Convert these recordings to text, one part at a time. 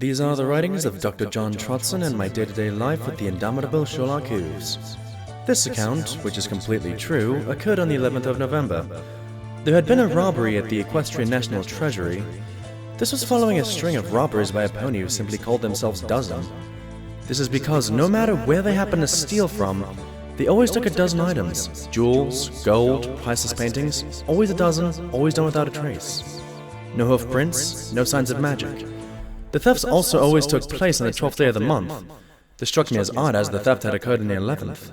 These are the writings of Dr. John Trotson and my day-to-day life with the indomitable Sherlock Hooves. This account, which is completely true, occurred on the 11th of November. There had been a robbery at the Equestrian National Treasury. This was following a string of robberies by a pony who simply called themselves Dozen. This is because no matter where they happened to steal from, they always took a dozen items. Jewels, gold, priceless paintings, always a dozen, always done without a trace. No hoof prints, no signs of magic. The thefts also always took place on the 12th day of the month. This struck me as odd as the theft had occurred on the 11th.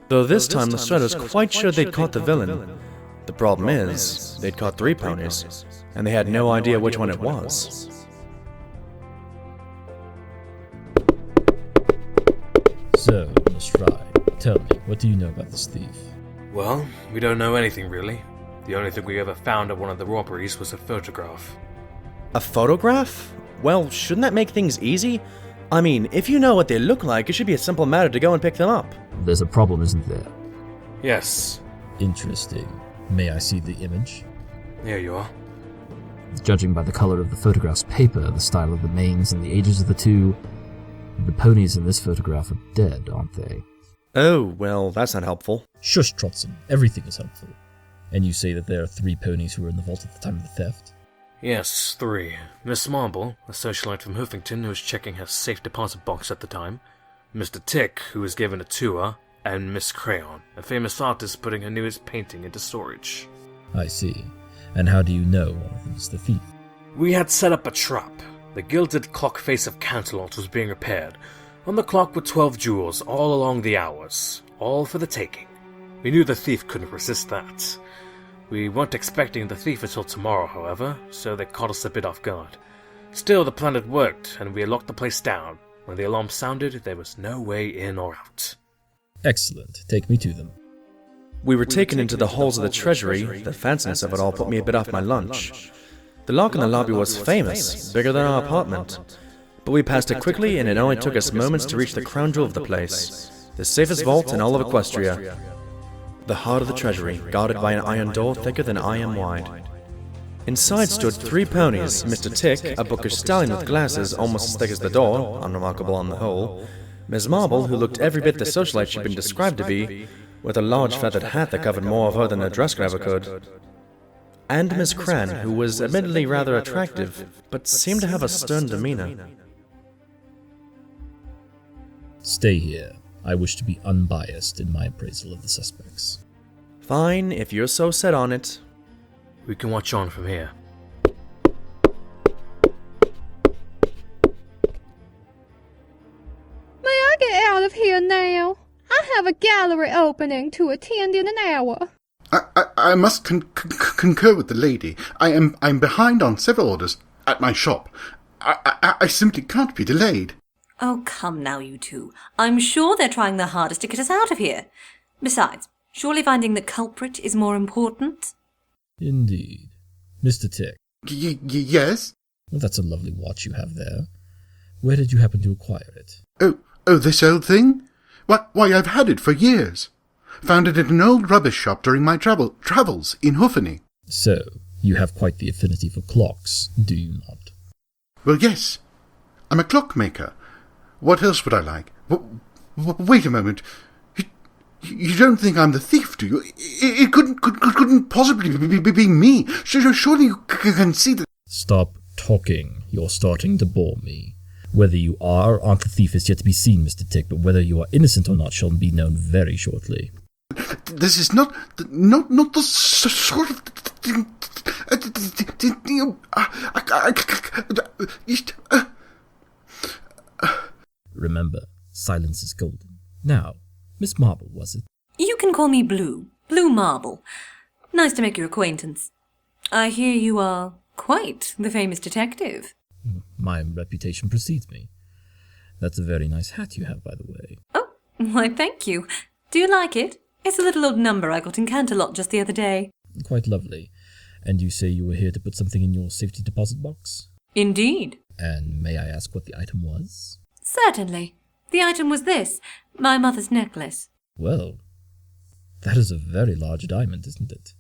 Though this time Lestrade was quite sure they'd caught the villain. The problem is, they'd caught 3 ponies, and they had no idea which one it was. So, Lestrade, tell me, what do you know about this thief? Well, we don't know anything really. The only thing we ever found at one of the robberies was a photograph. A photograph? Well, shouldn't that make things easy? I mean, if you know what they look like, it should be a simple matter to go and pick them up. There's a problem, isn't there? Yes. Interesting. May I see the image? Here you are. Judging by the color of the photograph's paper, the style of the manes, and the ages of the two, the ponies in this photograph are dead, aren't they? Oh, well, that's not helpful. Shush, Trotson. Everything is helpful. And you say that there are 3 ponies who were in the vault at the time of the theft? Yes, 3. Miss Marble, a socialite from Hoofington who was checking her safe deposit box at the time, Mr. Tick, who was given a tour, and Miss Crayon, a famous artist putting her newest painting into storage. I see. And how do you know one of them is the thief? We had set up a trap. The gilded clock face of Canterlot was being repaired. On the clock were 12 jewels all along the hours, all for the taking. We knew the thief couldn't resist that. We weren't expecting the thief until tomorrow, however, so they caught us a bit off guard. Still, the plan had worked, and we had locked the place down. When the alarm sounded, there was no way in or out. Excellent. Take me to them. We were taken into the halls of the treasury. The fanciness of it all put me a bit off my lunch. The lock in the lobby was famous, bigger than our apartment. But we passed it quickly, and it only took us moments to reach the crown jewel of the place. The safest vault in all of Equestria. The heart of the treasury, guarded by an iron door thicker than I am wide. Inside stood 3 ponies, Mr. Tick, a bookish stallion with glasses almost as thick as the door, unremarkable on the whole, Miss Marble, who looked every bit the socialite she'd been described to be, with a large feathered hat that covered more of her than a dress grab could, and Miss Cran, who was admittedly rather attractive, but seemed to have a stern demeanor. Stay here. I wish to be unbiased in my appraisal of the suspects. Fine, if you're so set on it. We can watch on from here. May I get out of here now? I have a gallery opening to attend in an hour. I must concur with the lady. I'm behind on several orders at my shop. I simply can't be delayed. Oh, come now, you two. I'm sure they're trying their hardest to get us out of here. Besides, surely finding the culprit is more important? Indeed. Mr. Tick. Yes? Well, that's a lovely watch you have there. Where did you happen to acquire it? Oh, this old thing? Why, I've had it for years. Found it in an old rubbish shop during my travels in Hoofany. So, you have quite the affinity for clocks, do you not? Well, yes. I'm a clockmaker. What else would I like? Wait a moment. You don't think I'm the thief, do you? It couldn't possibly be me. Surely you can see that... Stop talking. You're starting to bore me. Whether you are or aren't the thief is yet to be seen, Mr. Tick, but whether you are innocent or not shall be known very shortly. This is not the sort of thing... Remember, silence is golden. Now, Miss Marble, was it? You can call me Blue. Blue Marble. Nice to make your acquaintance. I hear you are quite the famous detective. My reputation precedes me. That's a very nice hat you have, by the way. Oh, why, thank you. Do you like it? It's a little old number I got in Canterlot just the other day. Quite lovely. And you say you were here to put something in your safety deposit box? Indeed. And may I ask what the item was? Certainly. The item was this, my mother's necklace. Well, that is a very large diamond, isn't it?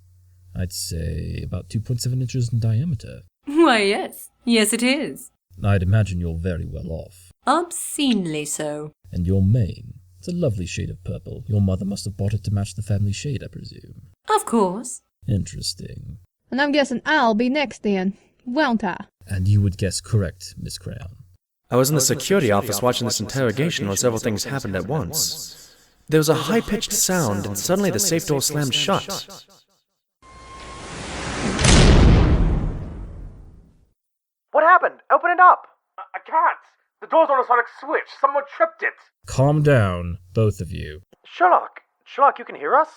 I'd say about 2.7 inches in diameter. Why, yes. Yes, it is. I'd imagine you're very well off. Obscenely so. And your mane? It's a lovely shade of purple. Your mother must have bought it to match the family shade, I presume. Of course. Interesting. And I'm guessing I'll be next then, won't I? And you would guess correct, Miss Crayon. I was in the security office watching this interrogation when several things happened at once. There was a high-pitched sound, and suddenly the safe door slammed shut. What happened? Open it up! I can't! The door's on a sonic switch! Someone tripped it! Calm down, both of you. Sherlock, you can hear us?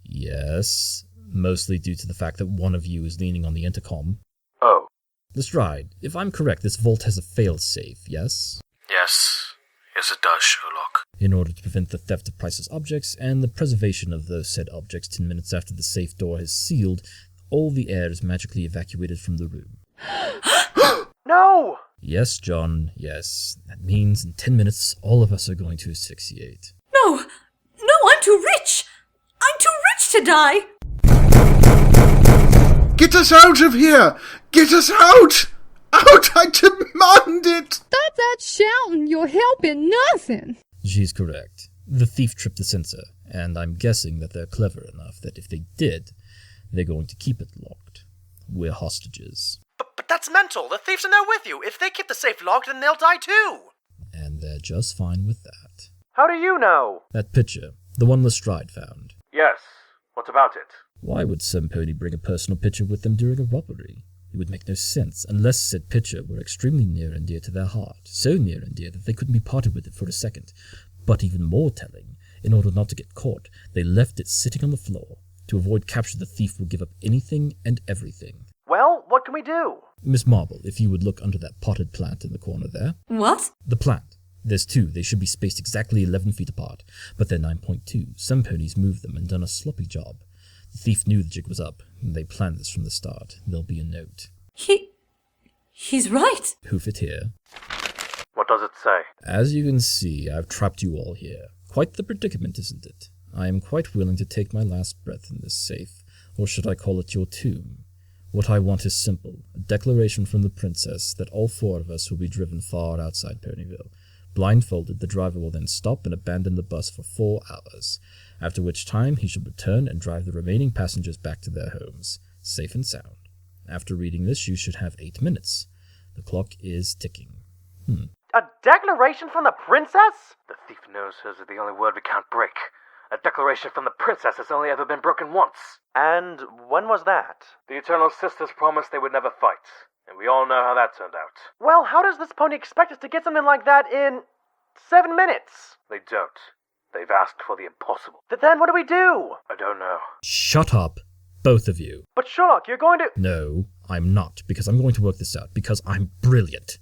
Yes, mostly due to the fact that one of you is leaning on the intercom. Oh. Lestrade, if I'm correct, this vault has a fail-safe, yes? Yes. Yes, it does, Sherlock. In order to prevent the theft of priceless objects and the preservation of those said objects 10 minutes after the safe door has sealed, all the air is magically evacuated from the room. No! Yes, John, yes. That means in 10 minutes, all of us are going to asphyxiate. No! No, I'm too rich! I'm too rich to die! Get us out of here! Get us out! Out! I demand it! Stop that shouting, you're helping nothing! She's correct. The thief tripped the sensor, and I'm guessing that they're clever enough that if they did, they're going to keep it locked. We're hostages. But that's mental! The thieves are now with you! If they keep the safe locked, then they'll die too! And they're just fine with that. How do you know? That picture, the one Lestrade found. Yes. What about it? Why would some pony bring a personal picture with them during a robbery? It would make no sense unless said picture were extremely near and dear to their heart, so near and dear that they couldn't be parted with it for a second. But even more telling, in order not to get caught, they left it sitting on the floor. To avoid capture, the thief will give up anything and everything. Well, what can we do? Miss Marble, if you would look under that potted plant in the corner there. What? The plant. There's two. They should be spaced exactly 11 feet apart, but they're 9.2. Some ponies moved them and done a sloppy job. The thief knew the jig was up, and they planned this from the start. There'll be a note. He's right. Hoof it here. What does it say? As you can see, I've trapped you all here. Quite the predicament, isn't it? I am quite willing to take my last breath in this safe, or should I call it your tomb? What I want is simple, a declaration from the princess that all four of us will be driven far outside Ponyville. Blindfolded, the driver will then stop and abandon the bus for 4 hours, after which time he shall return and drive the remaining passengers back to their homes, safe and sound. After reading this, you should have 8 minutes. The clock is ticking. A declaration from the princess? The thief knows hers is the only word we can't break. A declaration from the princess has only ever been broken once. And when was that? The Eternal Sisters promised they would never fight, and we all know how that turned out. Well, how does this pony expect us to get something like that in 7 minutes? They don't. They've asked for the impossible. Then what do we do? I don't know. Shut up, both of you. But Sherlock, you're going to... No, I'm not, because I'm going to work this out, because I'm brilliant.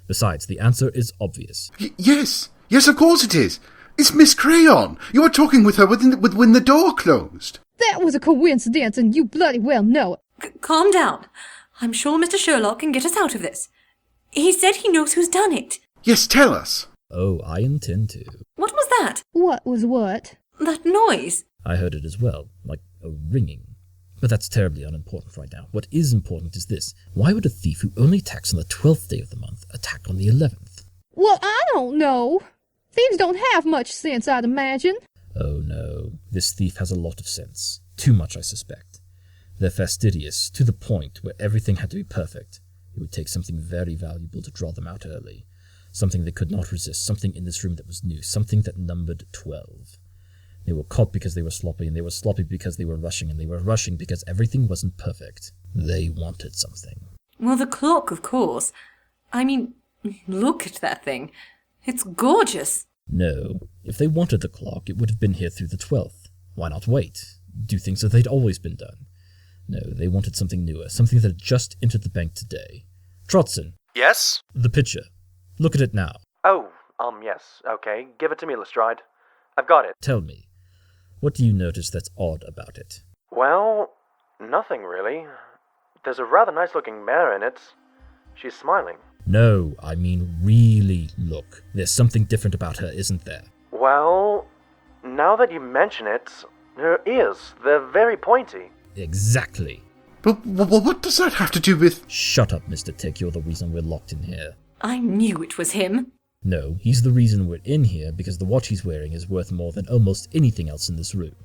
Besides, the answer is obvious. Yes, of course it is. It's Miss Crayon. You were talking with her when the door closed. That was a coincidence, and you bloody well know it. Calm down. I'm sure Mr. Sherlock can get us out of this. He said he knows who's done it. Yes, tell us. Oh, I intend to. What was that? What was what? That noise. I heard it as well, like a ringing. But that's terribly unimportant right now. What is important is this. Why would a thief who only attacks on the 12th day of the month attack on the 11th? Well, I don't know. Thieves don't have much sense, I'd imagine. Oh no, this thief has a lot of sense. Too much, I suspect. They're fastidious, to the point where everything had to be perfect. It would take something very valuable to draw them out early. Something they could not resist, something in this room that was new, something that numbered 12. They were caught because they were sloppy, and they were sloppy because they were rushing, and they were rushing because everything wasn't perfect. They wanted something. Well, the clock, of course. I mean, look at that thing. It's gorgeous. No, if they wanted the clock, it would have been here through the 12th. Why not wait? Do things as they'd always been done. No, they wanted something newer, something that had just entered the bank today. Trotson. Yes? The picture. Look at it now. Oh, yes. Okay, give it to me, Lestrade. I've got it. Tell me, what do you notice that's odd about it? Well, nothing really. There's a rather nice-looking mare in it. She's smiling. No, I mean really look. There's something different about her, isn't there? Well, now that you mention it, her ears, they're very pointy. Exactly. But what does that have to do with... Shut up, Mr. Tick, you're the reason we're locked in here. I knew it was him. No, he's the reason we're in here because the watch he's wearing is worth more than almost anything else in this room.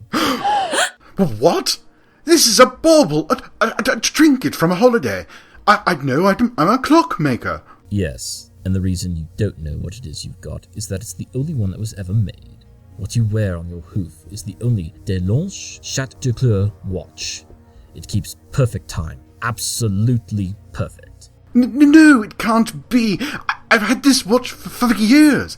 What? This is a bauble, a trinket from a holiday. I'd know I'm a clockmaker. Yes, and the reason you don't know what it is you've got is that it's the only one that was ever made. What you wear on your hoof is the only Delange Chat de Coeur watch. It keeps perfect time. Absolutely perfect. No, it can't be. I've had this watch for years.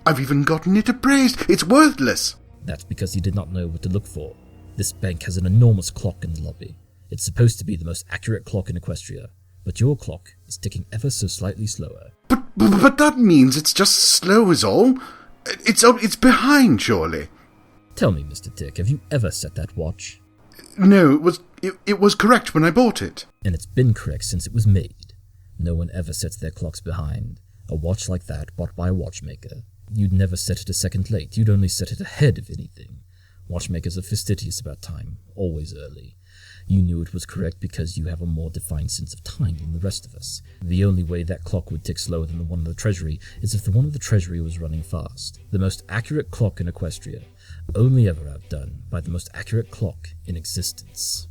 I've even gotten it appraised. It's worthless. That's because you did not know what to look for. This bank has an enormous clock in the lobby. It's supposed to be the most accurate clock in Equestria, but your clock is ticking ever so slightly slower. But that means it's just slow is all. It's behind, surely. Tell me, Mr. Tick, have you ever set that watch? No, it was correct when I bought it. And it's been correct since it was made. No one ever sets their clocks behind. A watch like that bought by a watchmaker. You'd never set it a second late, you'd only set it ahead if anything. Watchmakers are fastidious about time, always early. You knew it was correct because you have a more defined sense of time than the rest of us. The only way that clock would tick slower than the one of the Treasury is if the one of the Treasury was running fast. The most accurate clock in Equestria, only ever outdone by the most accurate clock in existence.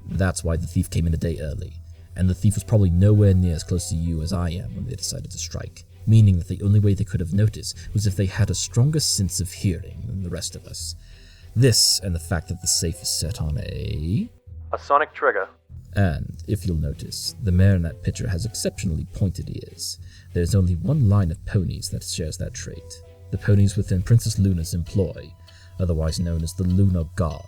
That's why the thief came in a day early, and the thief was probably nowhere near as close to you as I am when they decided to strike, meaning that the only way they could have noticed was if they had a stronger sense of hearing than the rest of us. This, and the fact that the safe is set on a sonic trigger. And, if you'll notice, the mare in that picture has exceptionally pointed ears. There's only one line of ponies that shares that trait. The ponies within Princess Luna's employ, otherwise known as the Lunar Guard,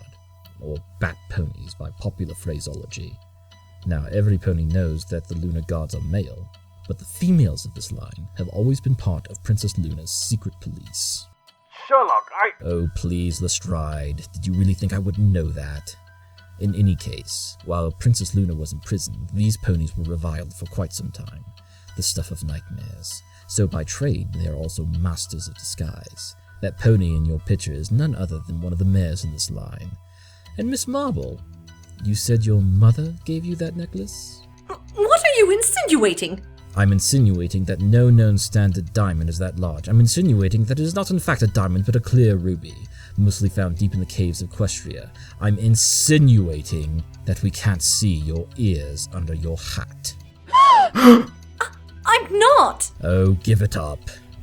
or Bat Ponies by popular phraseology. Now, every pony knows that the Lunar Guards are male, but the females of this line have always been part of Princess Luna's secret police. Sherlock, Oh, please, Lestrade. Did you really think I wouldn't know that? In any case, while Princess Luna was imprisoned, these ponies were reviled for quite some time. The stuff of nightmares. So by trade, they are also masters of disguise. That pony in your picture is none other than one of the mares in this line. And Miss Marble, you said your mother gave you that necklace? What are you insinuating? I'm insinuating that no known standard diamond is that large. I'm insinuating that it is not in fact a diamond but a clear ruby, mostly found deep in the caves of Equestria. I'm insinuating that we can't see your ears under your hat. I'm not! Oh, give it up.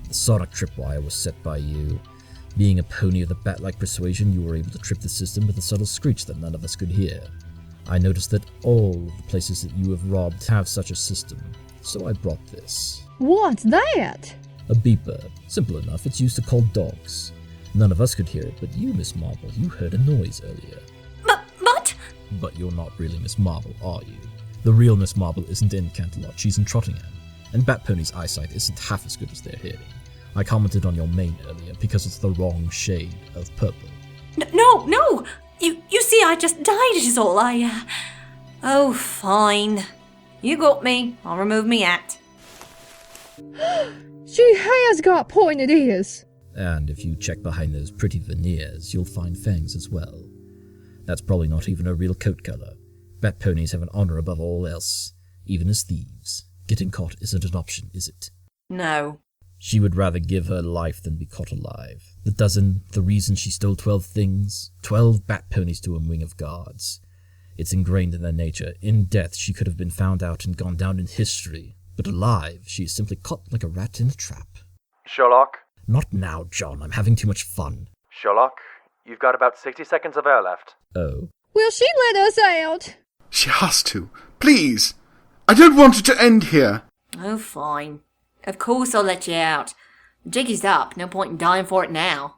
The sonic tripwire was set by you. Being a pony with a bat-like persuasion, you were able to trip the system with a subtle screech that none of us could hear. I noticed that all the places that you have robbed have such a system, so I brought this. What's that? A beeper. Simple enough, it's used to call dogs. None of us could hear it, but you, Miss Marble, you heard a noise earlier. But... But you're not really Miss Marble, are you? The real Miss Marble isn't in Canterlot, she's in Trottingham. And Bat Pony's eyesight isn't half as good as their hearing. I commented on your mane earlier because it's the wrong shade of purple. No! You see, I just died is all. Oh, fine. You got me. I'll remove me hat. She has got pointed ears. And if you check behind those pretty veneers, you'll find fangs as well. That's probably not even a real coat color. Bat ponies have an honor above all else, even as thieves. Getting caught isn't an option, is it? No. She would rather give her life than be caught alive. The reason she stole 12 things, 12 bat ponies to a wing of guards. It's ingrained in their nature. In death, she could have been found out and gone down in history. But alive, she is simply caught like a rat in a trap. Sherlock? Not now, John. I'm having too much fun. Sherlock, you've got about 60 seconds of air left. Oh. Will she let us out? She has to. Please. I don't want it to end here. Oh, fine. Of course I'll let you out. The jig is up. No point in dying for it now.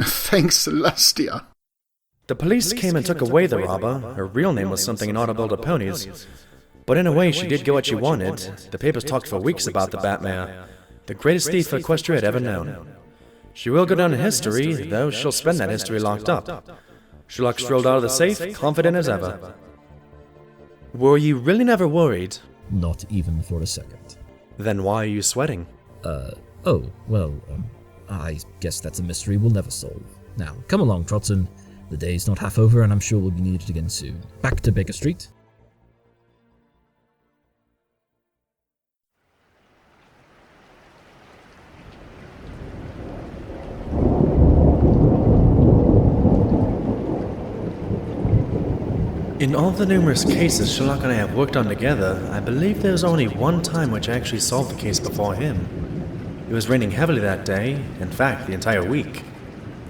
Thanks, Celestia. The police came and took away the robber. Her real name was something inaudible to ponies. But in a way, she did get what she wanted. The papers talked for weeks about the Batmare, the greatest thief Equestria had ever known. She will go down in history, though she'll spend that history locked up. Sherlock strolled out of the safe, confident as ever. Were you really never worried? Not even for a second. Then why are you sweating? I guess that's a mystery we'll never solve. Now, come along, Trotson. The day's not half over, and I'm sure we'll be needed again soon. Back to Baker Street. In all the numerous cases Sherlock and I have worked on together, I believe there was only one time which I actually solved the case before him. It was raining heavily that day, in fact, the entire week.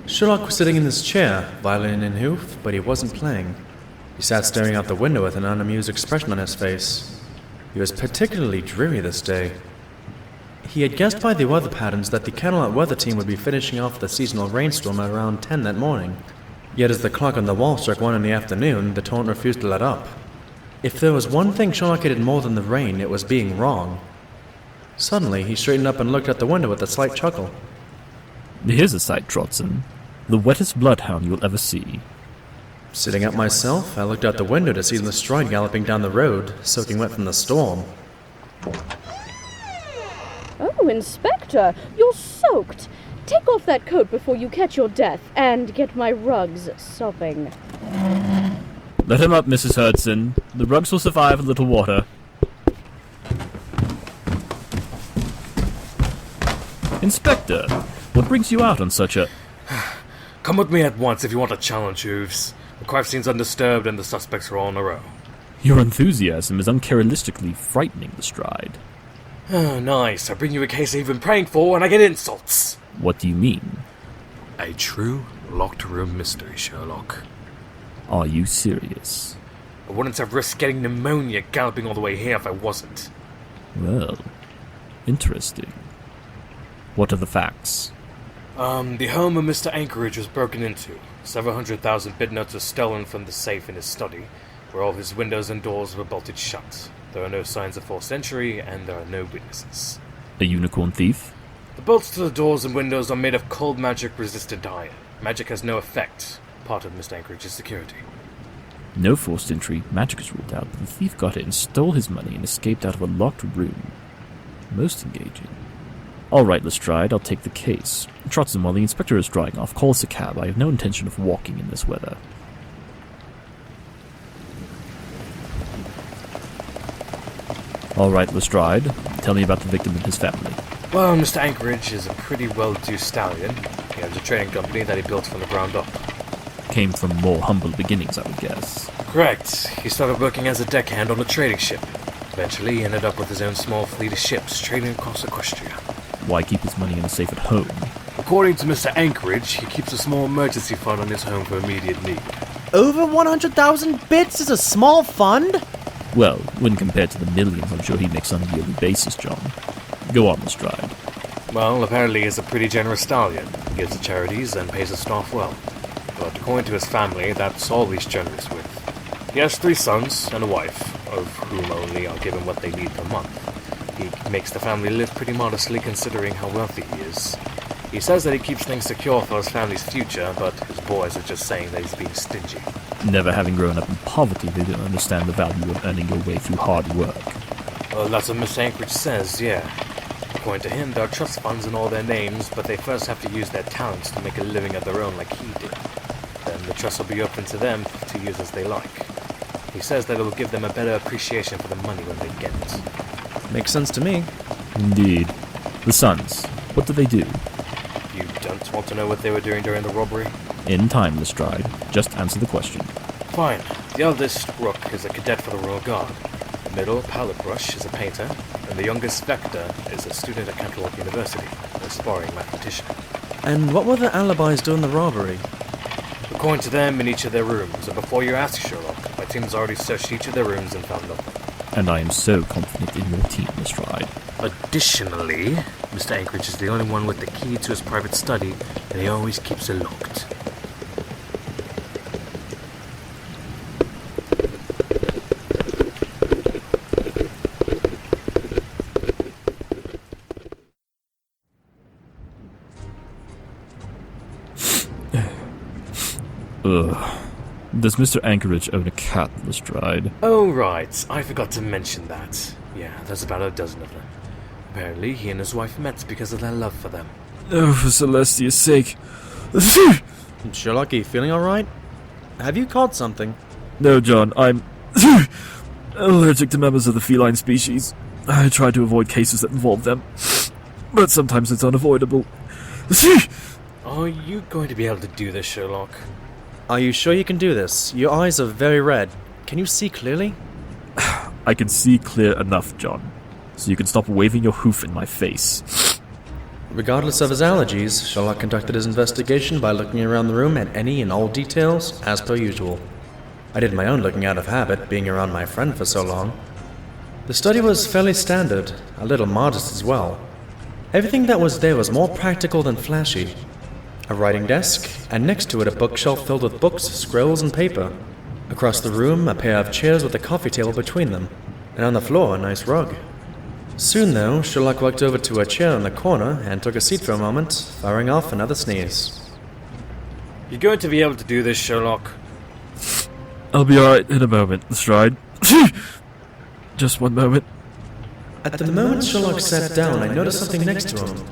Sherlock was sitting in his chair, violin in hoof, but he wasn't playing. He sat staring out the window with an unamused expression on his face. He was particularly dreary this day. He had guessed by the weather patterns that the Candlelit weather team would be finishing off the seasonal rainstorm at around 10 that morning. Yet as the clock on the wall struck 1 in the afternoon, the torrent refused to let up. If there was one thing Sherlock hated more than the rain, it was being wrong. Suddenly, he straightened up and looked out the window with a slight chuckle. Here's a sight, Trotson. The wettest bloodhound you'll ever see. Sitting up myself, I looked out the window to see Lestrade galloping down the road, soaking wet from the storm. Oh, Inspector, you're soaked. Take off that coat before you catch your death, and get my rugs sopping. Let him up, Mrs. Hudson. The rugs will survive a little water. Inspector, what brings you out on such a... Come with me at once if you want a challenge, Hooves. The crime scene's undisturbed and the suspects are all in a row. Your enthusiasm is uncharacteristically frightening, Lestrade. Oh, nice. I bring you a case I've been praying for and I get insults. What do you mean? A true locked room mystery, Sherlock. Are you serious? I wouldn't have risked getting pneumonia galloping all the way here if I wasn't. Well, interesting. What are the facts? The home of Mr. Anchorage was broken into. Several 100,000 bid notes were stolen from the safe in his study, where all his windows and doors were bolted shut. There are no signs of forced entry, and there are no witnesses. A unicorn thief? The bolts to the doors and windows are made of cold magic-resistant iron. Magic has no effect, part of Mr. Anchorage's security. No forced entry, magic is ruled out, but the thief got in, stole his money, and escaped out of a locked room. Most engaging. All right, Lestrade, I'll take the case. Trotson, while the inspector is drying off, call us a cab. I have no intention of walking in this weather. All right, Lestrade, tell me about the victim and his family. Well, Mr. Anchorage is a pretty well-to-do stallion. He has a trading company that he built from the ground up. Came from more humble beginnings, I would guess. Correct. He started working as a deckhand on a trading ship. Eventually, he ended up with his own small fleet of ships trading across Equestria. Why keep his money in a safe at home? According to Mr. Anchorage, he keeps a small emergency fund on his home for immediate need. Over 100,000 bits is a small fund? Well, when compared to the millions I'm sure he makes on a yearly basis, John. Go on, Lestrade. Well, apparently he's a pretty generous stallion. He gives to charities and pays his staff well. But according to his family, that's all he's generous with. He has 3 sons and a wife, of whom only are given what they need per month. He makes the family live pretty modestly considering how wealthy he is. He says that he keeps things secure for his family's future, but his boys are just saying that he's being stingy. Never having grown up in poverty, they don't understand the value of earning your way through hard work. Well, that's what Mr. Anchorage says, yeah. According to him, there are trust funds in all their names, but they first have to use their talents to make a living of their own like he did. Then the trust will be open to them to use as they like. He says that it will give them a better appreciation for the money when they get it. Makes sense to me. Indeed. The sons, what do they do? You don't want to know what they were doing during the robbery? In time, Lestrade. Just answer the question. Fine. The eldest, Rook, is a cadet for the Royal Guard. The middle, Palette Brush, is a painter. And the youngest, Vector, is a student at Anchorage University, an aspiring mathematician. And what were the alibis during the robbery? According to them, in each of their rooms. And before you ask, Sherlock, my team's already searched each of their rooms and found nothing. And I am so confident in your team, Lestrade. Additionally, Mr. Anchorage is the only one with the key to his private study, and he always keeps it locked. Ugh. Does Mr. Anchorage own a cat, Lestrade? Oh, right. I forgot to mention that. Yeah, there's about a dozen of them. Apparently, he and his wife met because of their love for them. Oh, for Celestia's sake. Sherlock, are you feeling alright? Have you caught something? No, John, I'm allergic to members of the feline species. I try to avoid cases that involve them, but sometimes it's unavoidable. Are you going to be able to do this, Sherlock? Are you sure you can do this? Your eyes are very red. Can you see clearly? I can see clear enough, John, so you can stop waving your hoof in my face. Regardless of his allergies, Sherlock conducted his investigation by looking around the room at any and all details, as per usual. I did my own looking out of habit, being around my friend for so long. The study was fairly standard, a little modest as well. Everything that was there was more practical than flashy. A writing desk, and next to it a bookshelf filled with books, scrolls, and paper. Across the room, a pair of chairs with a coffee table between them, and on the floor a nice rug. Soon, though, Sherlock walked over to a chair in the corner and took a seat for a moment, firing off another sneeze. You're going to be able to do this, Sherlock. I'll be alright in a moment, Lestrade. Just one moment. At the moment Sherlock sat down, I noticed something next to him.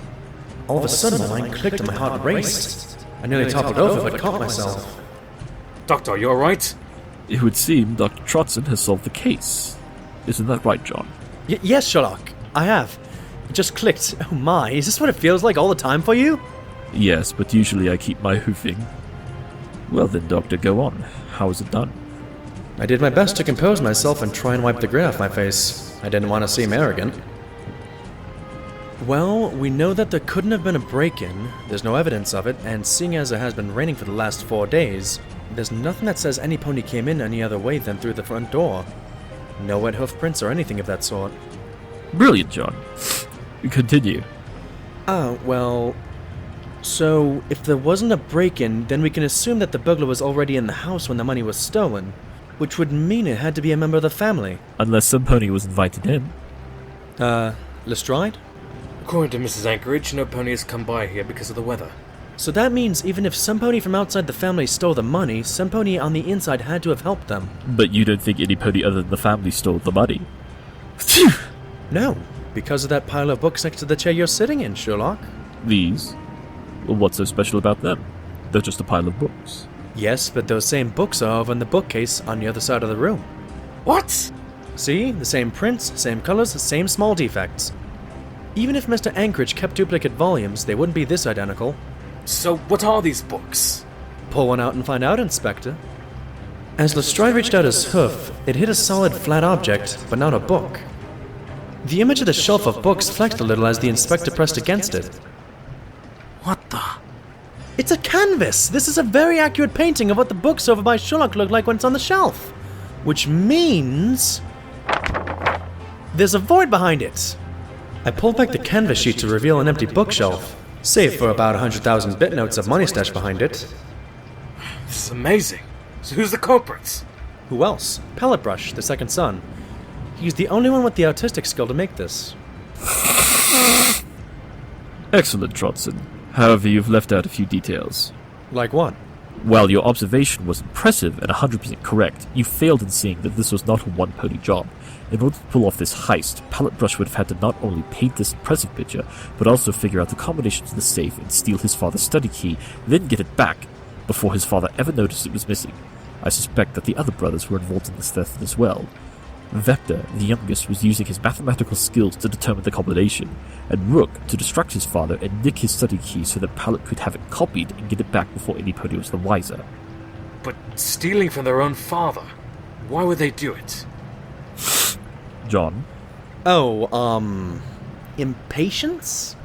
All of a sudden, my mind clicked and my heart raced. I nearly toppled over, but caught myself. Doctor, are you alright? It would seem Dr. Trotson has solved the case. Isn't that right, John? Yes, Sherlock. I have. It just clicked. Oh my, is this what it feels like all the time for you? Yes, but usually I keep my hoofing. Well then, Doctor, go on. How is it done? I did my best to compose myself and try and wipe the grin off my face. I didn't want to seem arrogant. Well, we know that there couldn't have been a break-in, there's no evidence of it, and seeing as it has been raining for the last 4 days, there's nothing that says any pony came in any other way than through the front door. No wet hoof prints or anything of that sort. Brilliant, John. Continue. Well... So, if there wasn't a break-in, then we can assume that the burglar was already in the house when the money was stolen, which would mean it had to be a member of the family. Unless some pony was invited in. Lestrade? According to Mrs. Anchorage, no pony has come by here because of the weather. So that means even if some pony from outside the family stole the money, some pony on the inside had to have helped them. But you don't think any pony other than the family stole the money? No, because of that pile of books next to the chair you're sitting in, Sherlock. These? Well, what's so special about them? They're just a pile of books. Yes, but those same books are over in the bookcase on the other side of the room. What? See? The same prints, same colors, same small defects. Even if Mr. Anchorage kept duplicate volumes, they wouldn't be this identical. So what are these books? Pull one out and find out, Inspector. As Lestrade reached out his hoof, it hit a solid, flat object, but not a book. The image of the shelf of books flexed a little as the inspector pressed against it. What the? It's a canvas! This is a very accurate painting of what the books over by Sherlock look like when it's on the shelf. Which means... there's a void behind it. I pulled back the canvas sheet to reveal an empty bookshelf, save for about 100,000 bit notes of money stashed behind it. This is amazing. So who's the culprits? Who else? Pellet Brush, the second son. He's the only one with the artistic skill to make this. Excellent, Trotson. However, you've left out a few details. Like what? While your observation was impressive and 100% correct, you failed in seeing that this was not a one-pony job. In order to pull off this heist, Pellet Brush would have had to not only paint this impressive picture, but also figure out the combination to the safe and steal his father's study key, then get it back, before his father ever noticed it was missing. I suspect that the other brothers were involved in this theft as well. Vector, the youngest, was using his mathematical skills to determine the combination, and Rook to distract his father and nick his study key so that Pellet could have it copied and get it back before any pony was the wiser. But stealing from their own father? Why would they do it? John? Impatience?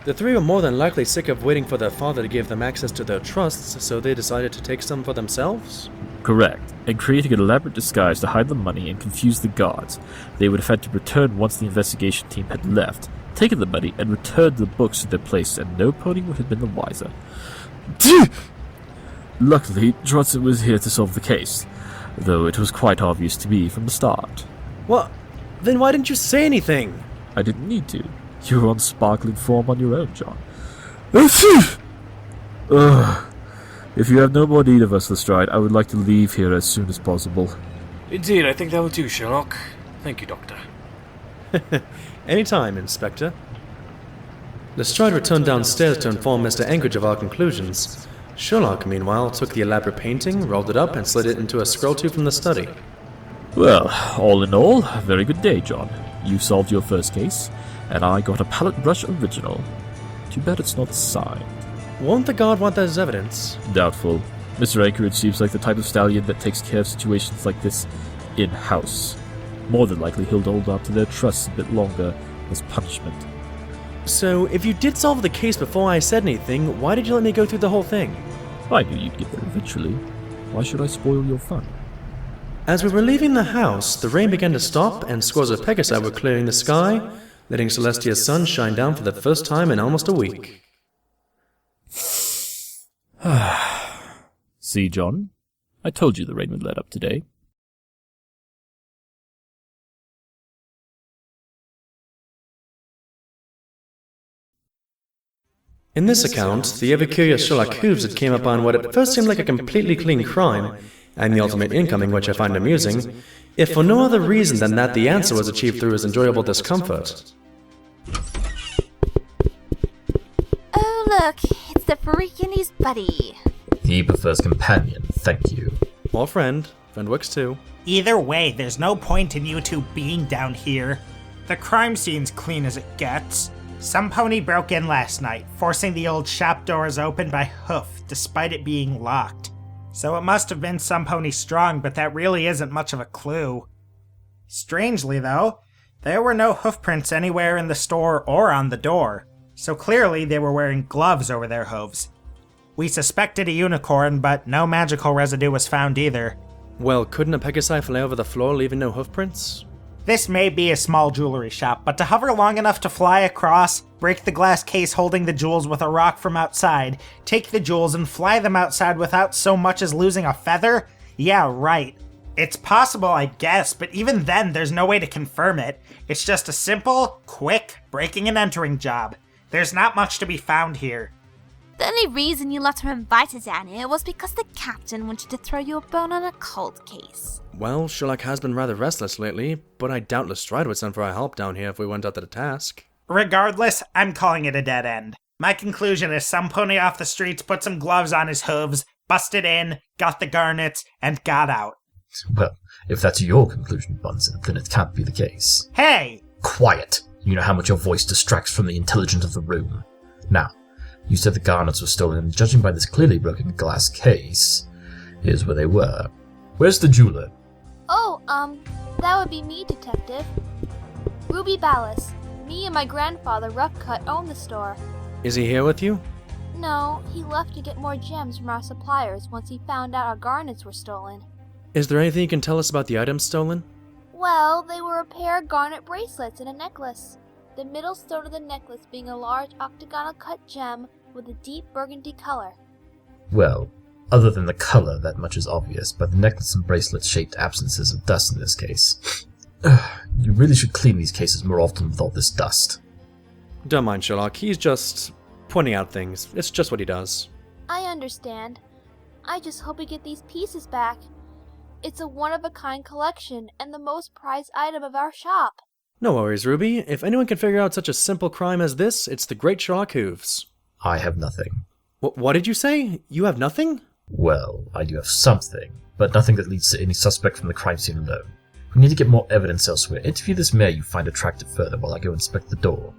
The three were more than likely sick of waiting for their father to give them access to their trusts, so they decided to take some for themselves? Correct, and creating an elaborate disguise to hide the money and confuse the guards. They would have had to return once the investigation team had left, taken the money, and returned the books to their place, and no pony would have been the wiser. Luckily, Trotson was here to solve the case, though it was quite obvious to me from the start. What? Then why didn't you say anything? I didn't need to. You were on sparkling form on your own, John. If you have no more need of us, Lestrade, I would like to leave here as soon as possible. Indeed, I think that will do, Sherlock. Thank you, Doctor. Anytime, Inspector. Lestrade returned downstairs to inform Mr. Anchorage of our conclusions. Sherlock, meanwhile, took the elaborate painting, rolled it up, and slid it into a scroll tube from the study. Well, all in all, a very good day, John. You solved your first case, and I got a palette brush original. Too bad it's not signed. Won't the guard want that as evidence? Doubtful. Mr. Anchorage seems like the type of stallion that takes care of situations like this in-house. More than likely he'll hold up to their trust a bit longer as punishment. So, if you did solve the case before I said anything, why did you let me go through the whole thing? I knew you'd get there eventually. Why should I spoil your fun? As we were leaving the house, the rain began to stop and squaws of Pegasi were clearing the sky, letting Celestia's sun shine down for the first time in almost a week. See, John? I told you the rain would let up today. In this account, the ever-curious Sherlock Hooves had came upon what at first seemed like a completely clean crime, and the ultimate incoming, which I find amusing, if for no other reason than that the answer was achieved through his enjoyable discomfort. Oh look, it's the freak and his buddy. He prefers companion, thank you. Or friend. Friend works too. Either way, there's no point in you two being down here. The crime scene's clean as it gets. Some pony broke in last night, forcing the old shop doors open by hoof, despite it being locked. So it must have been some pony strong, but that really isn't much of a clue. Strangely though, there were no hoof prints anywhere in the store or on the door, so clearly they were wearing gloves over their hooves. We suspected a unicorn, but no magical residue was found either. Well, couldn't a Pegasi fly over the floor leaving no hoof prints? This may be a small jewelry shop, but to hover long enough to fly across, break the glass case holding the jewels with a rock from outside, take the jewels and fly them outside without so much as losing a feather? Yeah, right. It's possible, I guess, but even then there's no way to confirm it. It's just a simple, quick, breaking and entering job. There's not much to be found here. The only reason you let him invite us down here was because the captain wanted to throw you a bone on a cold case. Well, Sherlock has been rather restless lately, but I doubt Lestrade would send for our help down here if we went out to the task. Regardless, I'm calling it a dead end. My conclusion is some pony off the streets put some gloves on his hooves, busted in, got the garnets, and got out. Well, if that's your conclusion, Bunsen, then it can't be the case. Hey! Quiet! You know how much your voice distracts from the intelligence of the room. Now, you said the garnets were stolen, and judging by this clearly broken glass case, here's where they were. Where's the jeweler? Oh, that would be me, Detective. Ruby Ballas. Me and my grandfather, Rough Cut, own the store. Is he here with you? No, he left to get more gems from our suppliers once he found out our garnets were stolen. Is there anything you can tell us about the items stolen? Well, they were a pair of garnet bracelets and a necklace. The middle stone of the necklace being a large octagonal cut gem with a deep burgundy color. Well, other than the color, that much is obvious, but the necklace and bracelet shaped absences of dust in this case. You really should clean these cases more often with all this dust. Don't mind Sherlock, he's just pointing out things. It's just what he does. I understand. I just hope we get these pieces back. It's a one-of-a-kind collection and the most prized item of our shop. No worries, Ruby. If anyone can figure out such a simple crime as this, it's the great Sherlock Hooves. I have nothing. What did you say? You have nothing? Well, I do have something, but nothing that leads to any suspect from the crime scene alone. We need to get more evidence elsewhere. Interview this mayor you find attractive further while I go inspect the door.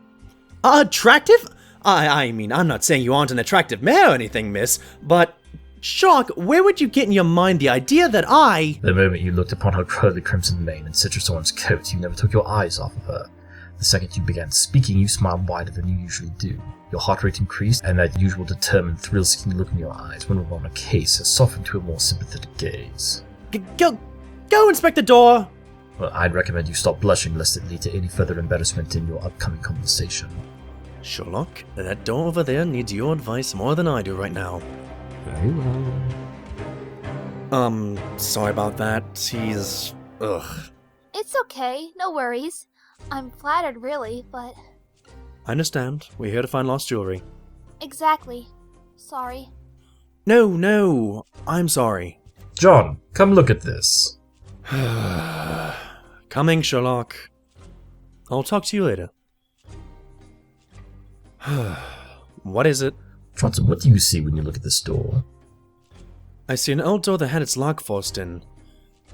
Attractive? I mean, I'm not saying you aren't an attractive mare or anything, miss, but... Sherlock, where would you get in your mind the idea that I... The moment you looked upon her curly crimson mane and citrus orange coat, you never took your eyes off of her. The second you began speaking, you smiled wider than you usually do. Your heart rate increased, and that usual determined, thrill-seeking look in your eyes when we were on a case has softened to a more sympathetic gaze. Go inspect the door! Well, I'd recommend you stop blushing lest it lead to any further embarrassment in your upcoming conversation. Sherlock, that door over there needs your advice more than I do right now. Very well. Sorry about that. He's... ugh. It's okay, no worries. I'm flattered, really, but... I understand. We're here to find lost jewelry. Exactly. Sorry. No, I'm sorry. John, come look at this. Coming, Sherlock. I'll talk to you later. What is it? Trotson, what do you see when you look at this door? I see an old door that had its lock forced in.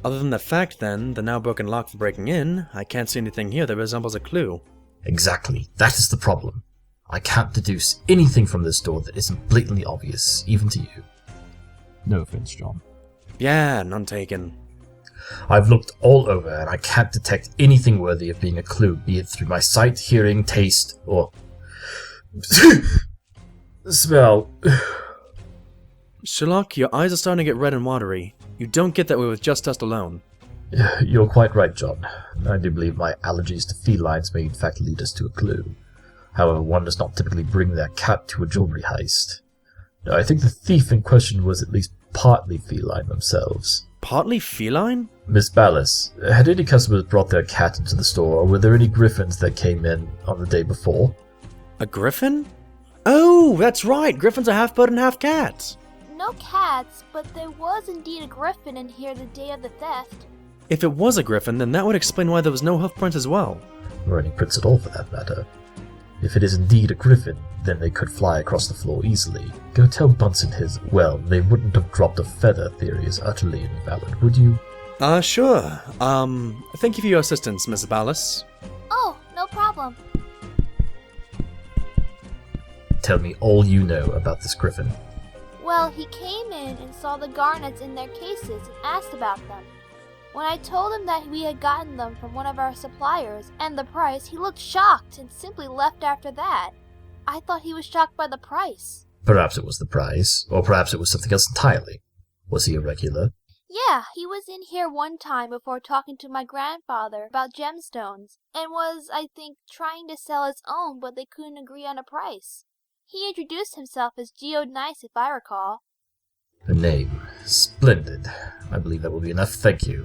Other than the fact, then, the now broken lock for breaking in, I can't see anything here that resembles a clue. Exactly. That is the problem. I can't deduce anything from this door that isn't blatantly obvious, even to you. No offense, John. Yeah, none taken. I've looked all over and I can't detect anything worthy of being a clue, be it through my sight, hearing, taste, or smell. Sherlock, your eyes are starting to get red and watery. You don't get that way with just dust alone. You're quite right, John. I do believe my allergies to felines may in fact lead us to a clue. However, one does not typically bring their cat to a jewelry heist. I think the thief in question was at least partly feline themselves. Partly feline? Miss Ballas, had any customers brought their cat into the store, or were there any griffins that came in on the day before? A griffin? Oh, that's right! Griffins are half bird and half cat! No cats, but there was indeed a griffin in here the day of the theft. If it was a griffin, then that would explain why there was no hoof print as well. Or any prints at all, for that matter. If it is indeed a griffin, then they could fly across the floor easily. Go tell Bunsen his, well, they wouldn't have dropped a feather theory is utterly invalid, would you? Sure. Thank you for your assistance, Miss Ballas. Oh, no problem. Tell me all you know about this griffin. Well, he came in and saw the garnets in their cases and asked about them. When I told him that we had gotten them from one of our suppliers and the price, he looked shocked and simply left after that. I thought he was shocked by the price. Perhaps it was the price, or perhaps it was something else entirely. Was he a regular? Yeah, he was in here one time before talking to my grandfather about gemstones, and was, I think, trying to sell his own, but they couldn't agree on a price. He introduced himself as Geode Nice, if I recall. A name. Splendid. I believe that will be enough, thank you.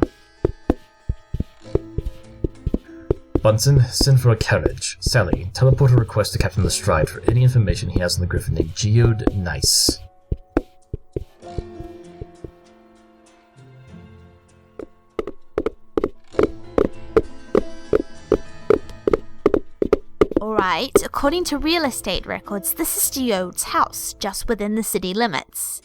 Bunsen, send for a carriage. Sally, teleport a request to Captain Lestrade for any information he has on the griffin named Geode Nice. Alright, according to real estate records, this is Geode's house, just within the city limits.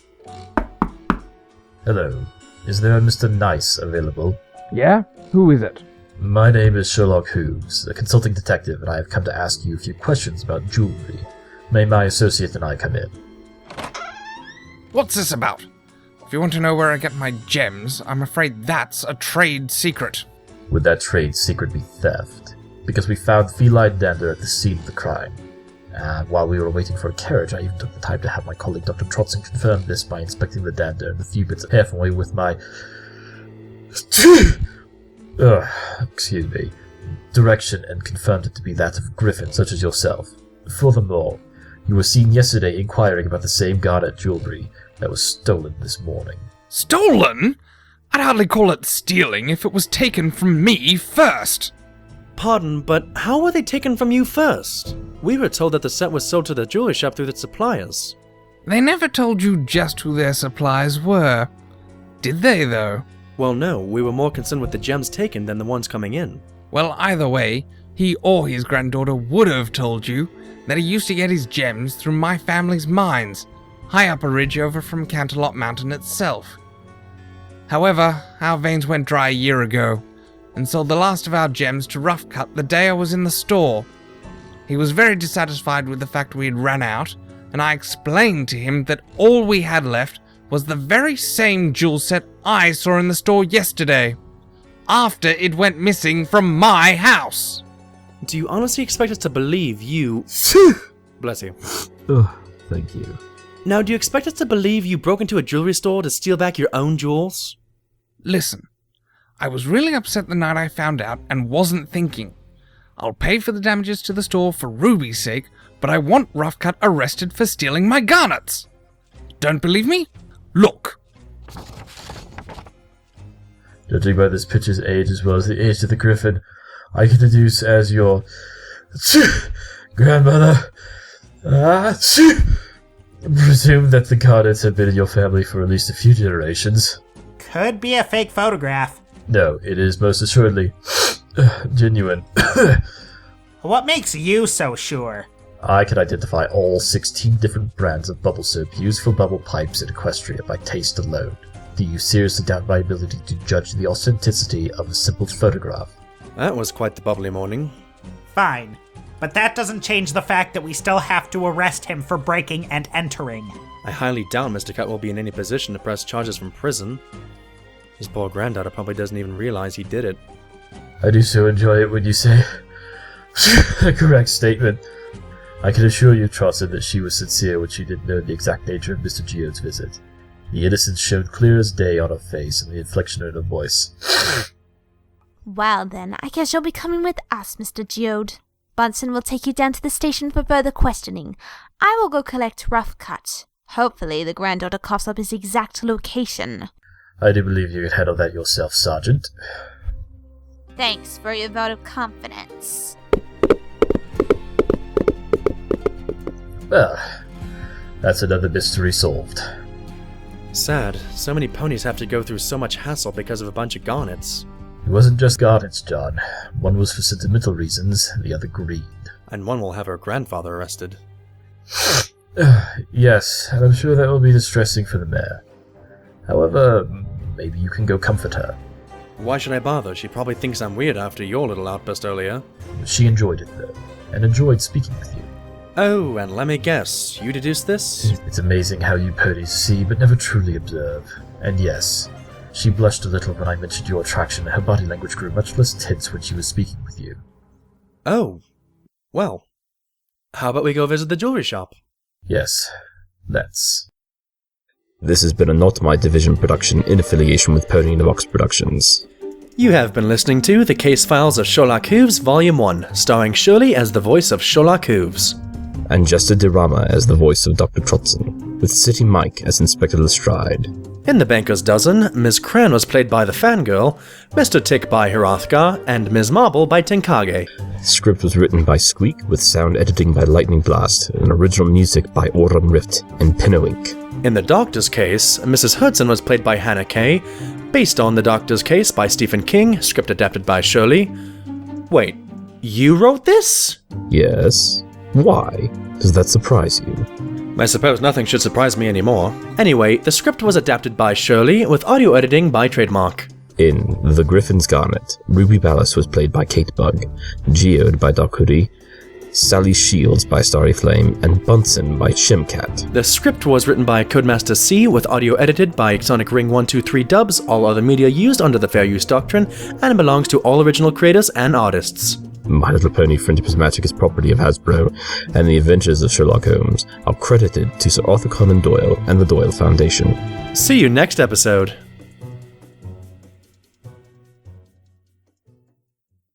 Hello. Is there a Mr. Nice available? Yeah? Who is it? My name is Sherlock Hooves, a consulting detective, and I have come to ask you a few questions about jewelry. May my associate and I come in? What's this about? If you want to know where I get my gems, I'm afraid that's a trade secret. Would that trade secret be theft? Because we found feline dander at the scene of the crime. And while we were waiting for a carriage, I even took the time to have my colleague Dr. Trotson confirm this by inspecting the dander and the few bits of hair from away with my... excuse me, direction, and confirmed it to be that of a griffin such as yourself. Furthermore, you were seen yesterday inquiring about the same garnet jewelry that was stolen this morning. Stolen? I'd hardly call it stealing if it was taken from me first. Pardon, but how were they taken from you first? We were told that the set was sold to the jewelry shop through its suppliers. They never told you just who their suppliers were. Did they, though? Well, no, we were more concerned with the gems taken than the ones coming in. Well, either way, he or his granddaughter would have told you that he used to get his gems through my family's mines, high up a ridge over from Canterlot Mountain itself. However, our veins went dry a year ago, and sold the last of our gems to Rough Cut the day I was in the store. He was very dissatisfied with the fact we had run out, and I explained to him that all we had left was the very same jewel set I saw in the store yesterday, after it went missing from my house. Do you honestly expect us to believe you... Bless you. Oh, thank you. Now, do you expect us to believe you broke into a jewelry store to steal back your own jewels? Listen, I was really upset the night I found out and wasn't thinking. I'll pay for the damages to the store for Ruby's sake, but I want Rough Cut arrested for stealing my garnets. Don't believe me? Look. Judging by this picture's age as well as the age of the griffin, I can deduce as your grandmother. Presume that the garnets have been in your family for at least a few generations. Could be a fake photograph. No, it is most assuredly genuine. What makes you so sure? I could identify all 16 different brands of bubble soap used for bubble pipes in Equestria by taste alone. Do you seriously doubt my ability to judge the authenticity of a simple photograph? That was quite the bubbly morning. Fine, but that doesn't change the fact that we still have to arrest him for breaking and entering. I highly doubt Mr. Cut will be in any position to press charges from prison. His poor granddaughter probably doesn't even realize he did it. I do so enjoy it when you say a correct statement. I can assure you, Trotson, that she was sincere when she didn't know the exact nature of Mr. Geode's visit. The innocence showed clear as day on her face and the inflection in her voice. Well then, I guess you'll be coming with us, Mr. Geode. Bunsen will take you down to the station for further questioning. I will go collect Rough Cut. Hopefully the granddaughter coughs up his exact location. I do believe you can handle that yourself, Sergeant. Thanks for your vote of confidence. Well, that's another mystery solved. Sad. So many ponies have to go through so much hassle because of a bunch of garnets. It wasn't just garnets, John. One was for sentimental reasons, the other greed. And one will have her grandfather arrested. Yes, and I'm sure that will be distressing for the mayor. However, maybe you can go comfort her. Why should I bother? She probably thinks I'm weird after your little outburst earlier. She enjoyed it, though, and enjoyed speaking with you. Oh, and let me guess, you deduced this? It's amazing how you ponies see but never truly observe. And yes, she blushed a little when I mentioned your attraction, and her body language grew much less tense when she was speaking with you. Oh, well, how about we go visit the jewelry shop? Yes, let's. This has been a Not My Division production in affiliation with Pony in the Box Productions. You have been listening to The Case Files of Sherlock Hooves Volume 1, starring Shirley as the voice of Sherlock Hooves. And Jester Dirama as the voice of Dr. Trotson, with City Mike as Inspector Lestrade. In The Banker's Dozen, Ms. Cran was played by the Fangirl, Mr. Tick by Hirathgar, and Ms. Marble by Tenkage. The script was written by Squeak, with sound editing by Lightning Blast, and original music by Auron Rift and Pinnowink. In The Doctor's Case, Mrs. Hudson was played by Hannah Kay, based on The Doctor's Case by Stephen King, script adapted by Shirley. Wait, you wrote this? Yes. Why? Does that surprise you? I suppose nothing should surprise me anymore. Anyway, the script was adapted by Shirley, with audio editing by Trademark. In The Griffin's Garnet, Ruby Ballas was played by Kate Bugg, Geode by Doc Hoodie, Sally Shields by Starry Flame, and Bunsen by Shimcat. The script was written by Codemaster C, with audio edited by Sonic Ring 123 Dubs, all other media used under the Fair Use Doctrine, and belongs to all original creators and artists. My Little Pony Friendship Magic is property of Hasbro, and The Adventures of Sherlock Holmes are credited to Sir Arthur Conan Doyle and the Doyle Foundation. See you next episode.